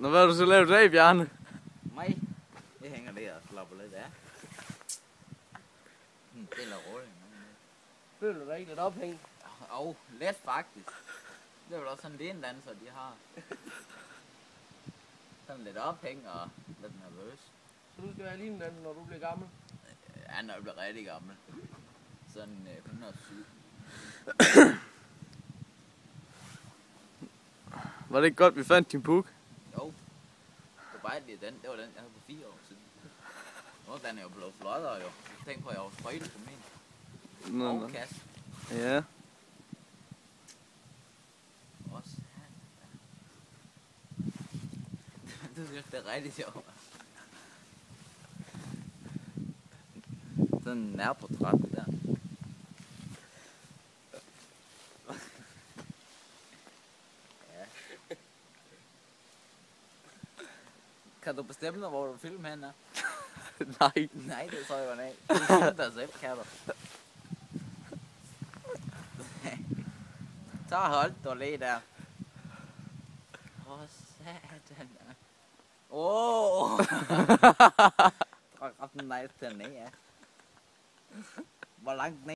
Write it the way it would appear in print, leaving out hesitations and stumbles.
Nå, hvad har du så lavet i dag, Bjarne? Mig? Jeg hænger der og slapper lidt af. Det er roligt. Føler du dig ikke lidt ophængt? Let faktisk. Det er vel også sådan en danser, de har. Sådan lidt ophæng og lidt nervøs. Så du skal være lige den, når du bliver gammel? Ja, når jeg bliver rigtig gammel. Sådan 107. Var det ikke godt, vi fandt din puk? Jo. Det var bare lige den. Det var den, jeg havde for 4 år siden. Nu den er jo blevet flottere jo. Tænk på, at jeg var sprøjtet på min. Nå. Kasse. Ja. Også. Du synes, det er rigtig sjovt. Sådan en nærportræt der. Ja. Kan du bestemme dig, hvor du filmer henne? Nej. Nej, det tror jeg ikke. Du filmer dig selv, kan du? Så hold du lige der. Åh, satan. Åh! Træk op den nice til ned, ja. Hvor langt ned?